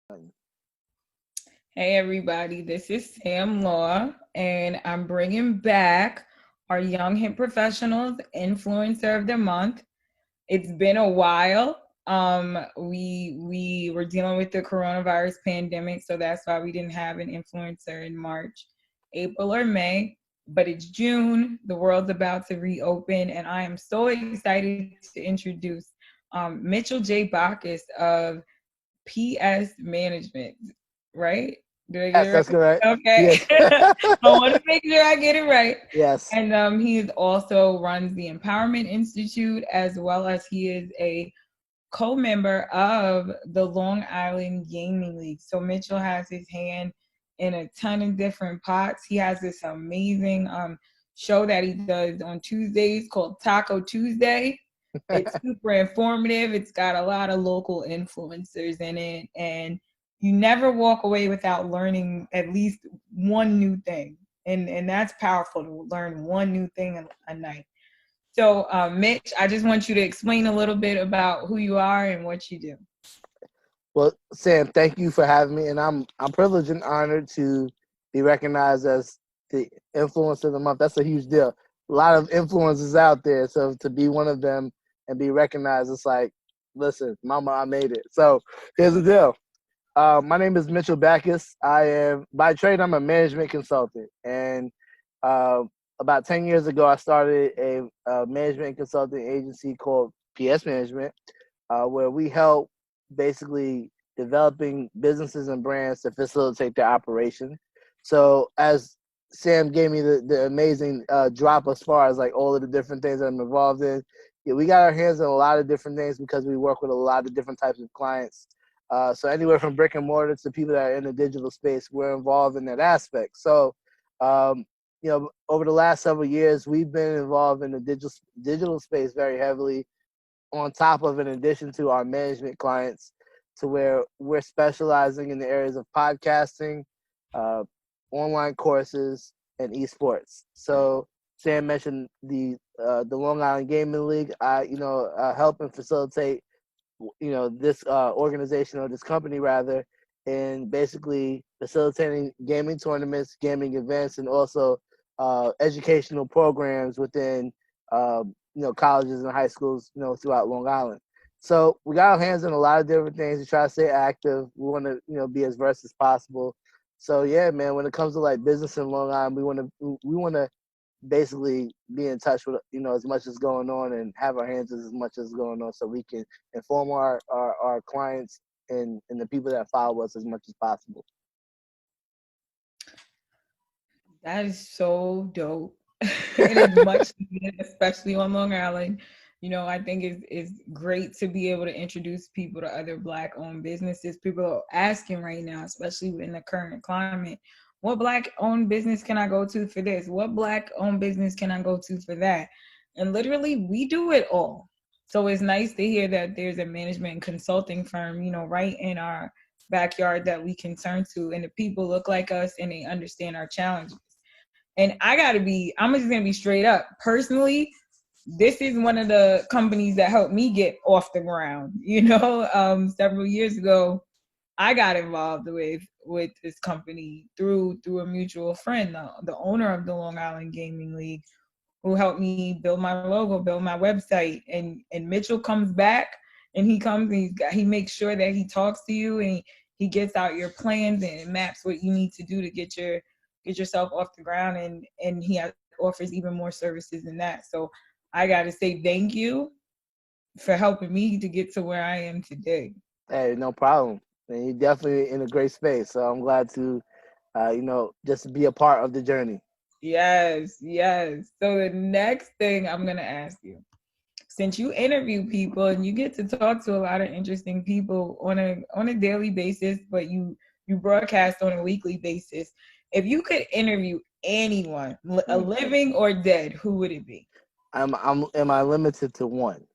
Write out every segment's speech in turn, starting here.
Hey everybody, this is Sam Law, and I'm bringing back our Young Hip Professionals Influencer of the Month. It's been a while. We were dealing with the coronavirus pandemic, so that's why we didn't have an influencer in March, April, or May. But it's June. The world's about to reopen, and I am so excited to introduce Mitchel J. Backus of PS Management, right? Did I get Yes, it that's right? correct. Okay. Yes. I want to make sure I get it right. Yes. And he also runs the Empowerment Institute, as well as he is a co-member of the Long Island Gaming League. So Mitchell has his hand in a ton of different pots. He has this amazing show that he does on Tuesdays called Taco Tuesday. It's super informative. It's got a lot of local influencers in it, and you never walk away without learning at least one new thing. And that's powerful to learn one new thing a night. So, Mitch, I just want you to explain a little bit about who you are and what you do. Well, Sam, thank you for having me, and I'm privileged and honored to be recognized as the influencer of the month. That's a huge deal. A lot of influencers out there, so to be one of them and be recognized, it's like, listen, mama, I made it. So here's the deal. My name is Mitchel Backus. I am by trade. I'm a management consultant, and uh, about 10 years ago, I started a management consulting agency called PS Management, where we help basically developing businesses and brands to facilitate their operation. So as Sam gave me the amazing drop as far as like all of the different things that I'm involved in. Yeah, we got our hands on a lot of different things because we work with a lot of different types of clients. So anywhere from brick and mortar to people that are in the digital space, we're involved in that aspect. So, um, over the last several years, we've been involved in the digital space very heavily. On top of, in addition to our management clients, to where we're specializing in the areas of podcasting, uh, online courses, and esports. So Sam mentioned the Long Island Gaming League. I help and facilitate this organization or this company rather in basically facilitating gaming tournaments, gaming events, and also educational programs within colleges and high schools throughout Long Island. So we got our hands on a lot of different things. We try to stay active. We want to be as versed as possible. So yeah, man. When it comes to like business in Long Island, we want to basically be in touch with as much as going on and have our hands as much as going on so we can inform our clients and the people that follow us as much as possible. That is so dope. It is much needed, especially on Long Island. I think it's great to be able to introduce people to other Black owned businesses. People are asking right now, especially in the current climate, what Black owned business can I go to for this? What Black owned business can I go to for that? And literally, we do it all. So it's nice to hear that there's a management and consulting firm, right in our backyard that we can turn to, and the people look like us and they understand our challenges. And I'm just gonna be straight up. Personally, this is one of the companies that helped me get off the ground. Several years ago, I got involved with this company through a mutual friend, the owner of the Long Island Gaming League, who helped me build my logo, build my website. And Mitchell comes back and he makes sure that he talks to you, and he gets out your plans and maps what you need to do to get yourself off the ground, and offers even more services than that. So I got to say thank you for helping me to get to where I am today. Hey, no problem. And you're definitely in a great space. So I'm glad to just be a part of the journey. Yes, yes. So the next thing I'm going to ask you, since you interview people and you get to talk to a lot of interesting people on a daily basis, but you broadcast on a weekly basis, if you could interview anyone, a Mm. living or dead, who would it be? Am I limited to one?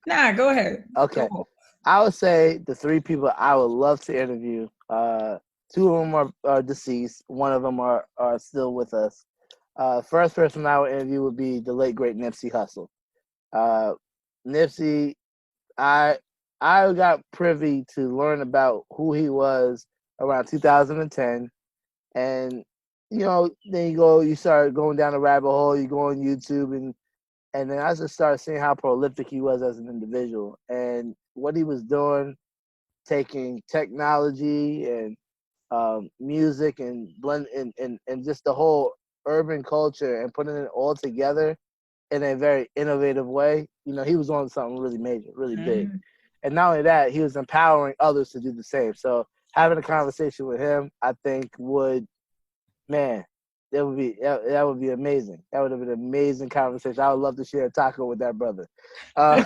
Nah, go ahead. Okay. Go. I would say the three people I would love to interview. Two of them are deceased. One of them are still with us. First person I would interview would be the late great Nipsey Hussle. Uh, Nipsey, I I got privy to learn about who he was around 2010, and then you start going down the rabbit hole. You go on YouTube, and then I just started seeing how prolific he was as an individual and what he was doing, taking technology and music and blend and just the whole urban culture and putting it all together in a very innovative way. He was on something really major, really big. Mhm. And not only that, he was empowering others to do the same. So having a conversation with him, I think would, man, that would be amazing. That would have been an amazing conversation. I would love to share a taco with that brother. Uh,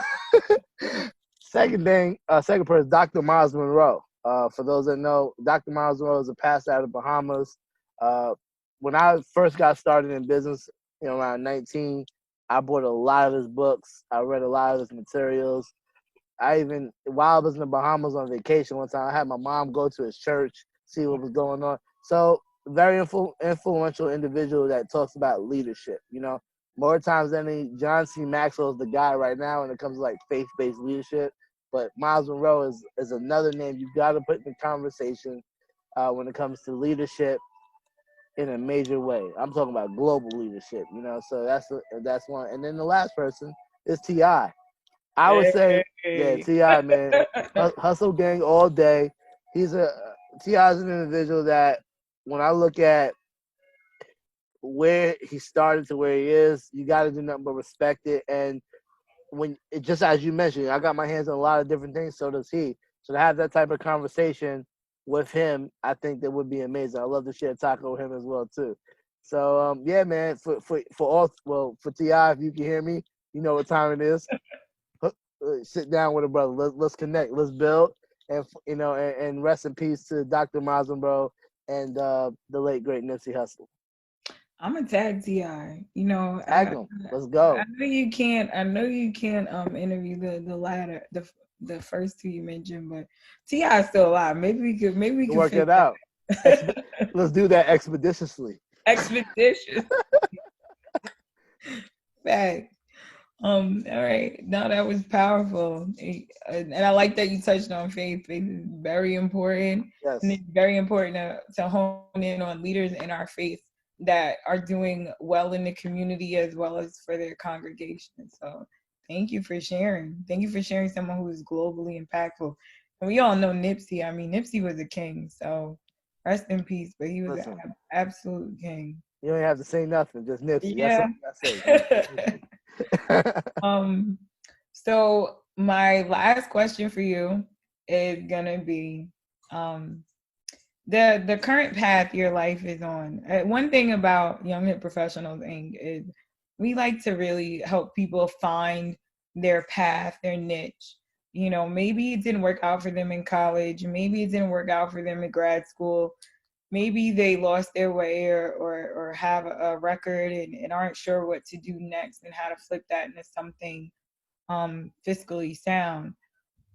second person, Dr. Miles Monroe. For those that know, Dr. Miles Monroe is a pastor out of Bahamas. Uh, when I first got started in business, around 19, I bought a lot of his books. I read a lot of his materials. While I was in the Bahamas on vacation one time, I had my mom go to his church, see what was going on. So, very influential individual that talks about leadership. More times than any, John C. Maxwell is the guy right now when it comes to like faith-based leadership. But Miles Monroe is another name you got to put in the conversation when it comes to leadership in a major way. I'm talking about global leadership. So that's one. And then the last person is Ti. I would say, yeah, Hey. Ti, man, hustle gang all day. He's a Ti is an individual that when I look at where he started to where he is, you got to do nothing but respect it. And just as you mentioned, I got my hands on a lot of different things. So does he. So to have that type of conversation with him, I think that would be amazing. I love to share taco with him as well too. So yeah, man. For Ti, if you can hear me, you know what time it is. Sit down with a brother. Let's connect. Let's build. And and rest in peace to Dr. Miles Monroe and the late great Nipsey Hussle. I'm a tag Ti. Tag them. Let's I go. know you can't. I know you can't interview the latter the first two you mentioned, but Ti is still alive. Maybe we We'll can work fit it out. that. Let's do that expeditiously. Expeditious. Fact. All right. No, that was powerful. And I like that you touched on faith. Faith is very important. And Yes. it's very important to hone in on leaders in our faith that are doing well in the community as well as for their congregation. So thank you for sharing. Thank you for sharing someone who is globally impactful. And we all know Nipsey. I mean, Nipsey was a king. So rest in peace. But he was an Listen, absolute king. you don't have to say nothing. Just Nipsey. That's all Yeah. I say. Just Nipsey. um, so my last question for you is gonna be um the current path your life is on. One thing about Young Hip Professionals Inc. is we like to really help people find their path, their niche. Maybe it didn't work out for them in college, maybe it didn't work out for them in grad school, maybe they lost their way or have a record and aren't sure what to do next and how to flip that into something fiscally sound.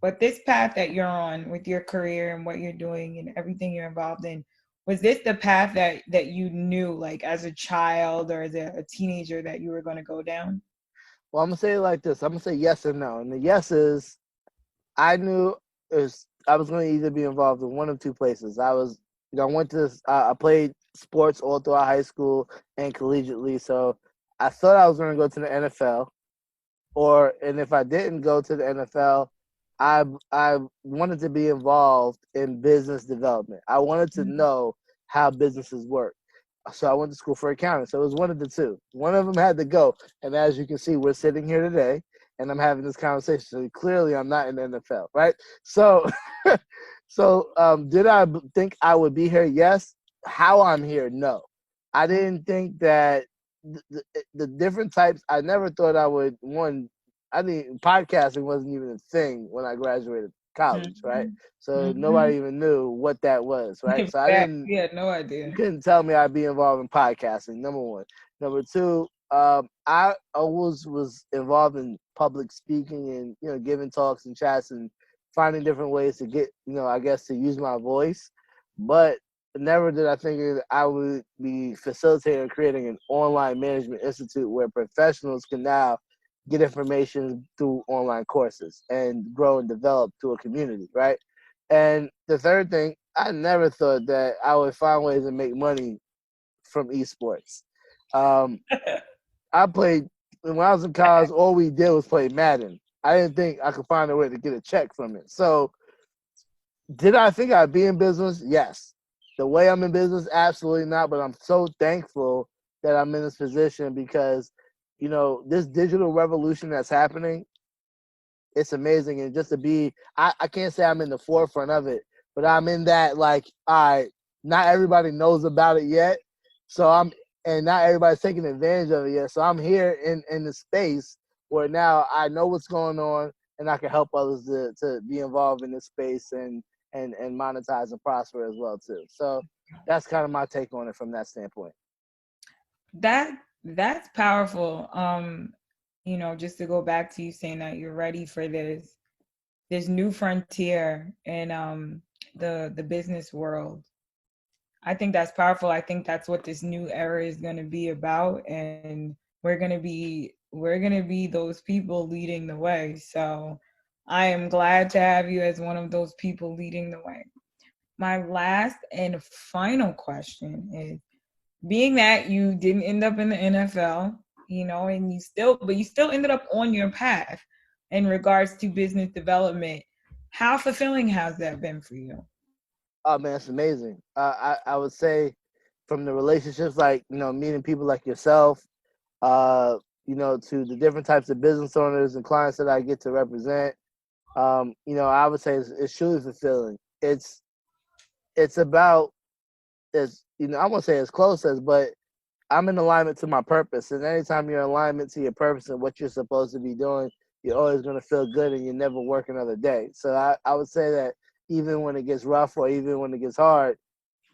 But this path that you're on with your career and what you're doing and everything you're involved in, was this the path that you knew like as a child or as a teenager that you were going to go down? Well, I'm gonna say it like this. I'm gonna say yes and no. And the yes is I knew I was going to either be involved in one of two places. I went to, I played sports all throughout high school and collegiately. So I thought I was going to go to the NFL, and if I didn't go to the NFL, I wanted to be involved in business development. I wanted to Mhm. know how businesses work. So I went to school for accounting. So it was one of the two. One of them had to go. And as you can see, we're sitting here today and I'm having this conversation. So clearly I'm not in the NFL, right? So did I think I would be here? Yes. How I'm here? No. I didn't think that the different types, I never thought I would, I think podcasting wasn't even a thing when I graduated college, right? Mhm. So Mhm. nobody even knew what that was, right? In So I fact, didn't, we had no you idea. couldn't tell me I'd be involved in podcasting. Number one. Number two, I always was involved in public speaking and giving talks and chats and finding different ways to get I guess to use my voice, but never did I think that I would be facilitating creating an online management institute where professionals can now get information through online courses and grow and develop through a community, right? And the third thing, I never thought that I would find ways to make money from esports. Um, I played when I was in college. All we did was play Madden. I didn't think I could find a way to get a check from it. So, did I think I'd be in business? Yes. The way I'm in business, absolutely not. But I'm so thankful that I'm in this position because, this digital revolution that's happening, it's amazing. And just to be, I can't say I'm in the forefront of it, but I'm in that, like, all right, not everybody knows about it yet. So and not everybody's taking advantage of it yet. So I'm here in the space where now I know what's going on and I can help others to be involved in this space and monetize and prosper as well too. So that's kind of my take on it from that standpoint. That's powerful. Just to go back to you saying that you're ready for this new frontier in the business world. I think that's powerful. I think that's what this new era is going to be about, and we're going to be those people leading the way. So I am glad to have you as one of those people leading the way. My last and final question is, being that you didn't end up in the NFL, and you still ended up on your path in regards to business development. How fulfilling has that been for you? Oh man, it's amazing. I would say from the relationships, like meeting people like yourself, to the different types of business owners and clients that I get to represent. I would say it's truly fulfilling. It's about as I won't say as close as, but I'm in alignment to my purpose. And anytime you're in alignment to your purpose and what you're supposed to be doing, you're always going to feel good and you never work another day. So I would say that even when it gets rough or even when it gets hard,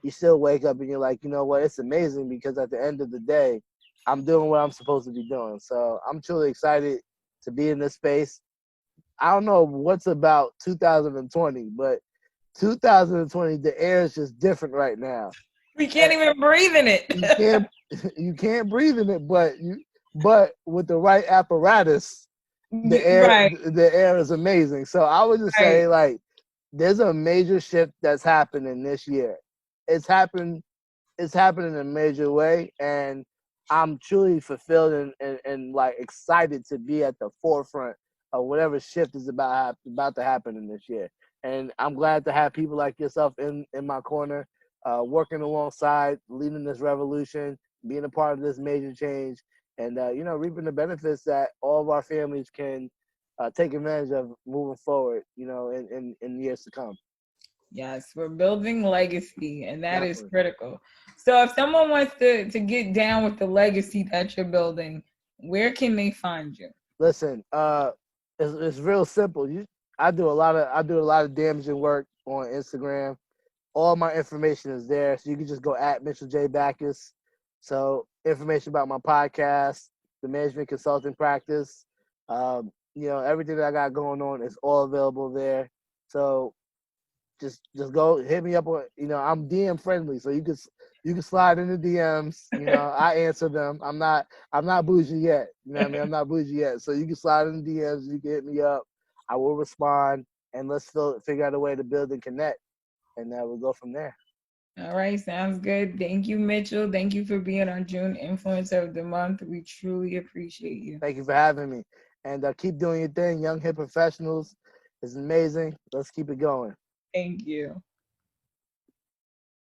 you still wake up and you're like, you know what, it's amazing because at the end of the day, I'm doing what I'm supposed to be doing. So I'm truly excited to be in this space. I don't know what's about 2020, but 2020, the air is just different right now. We can't even breathe in it. You can't you can't breathe in it, but with the right apparatus, the air Right, the air is amazing. So I would just right. say like there's a major shift that's happening this year. It's happened it's happening in a major way and I'm truly fulfilled and like excited to be at the forefront of whatever shift is about to happen in this year. And I'm glad to have people like yourself in my corner, working alongside, leading this revolution, being a part of this major change, and reaping the benefits that all of our families can take advantage of moving forward. In years to come. Yes, we're building legacy, and that is Definitely. critical. So, if someone wants to get down with the legacy that you're building, where can they find you? Listen, it's real simple. I do a lot of damaging work on Instagram. All my information is there, so you can just go at Mitchel J Backus. So information about my podcast, the management consulting practice, everything that I got going on is all available there. So just go hit me up on. I'm DM friendly, so you can slide in the DMs. I answer them. I'm not bougie yet. You know what I mean? I'm not bougie yet, so you can slide in the DMs. You can hit me up. I will respond, and let's figure out a way to build and connect, and we'll go from there. All right, sounds good. Thank you, Mitchell. Thank you for being our June Influencer of the Month. We truly appreciate you. Thank you for having me, and keep doing your thing. Young hip professionals is amazing. Let's keep it going. Thank you.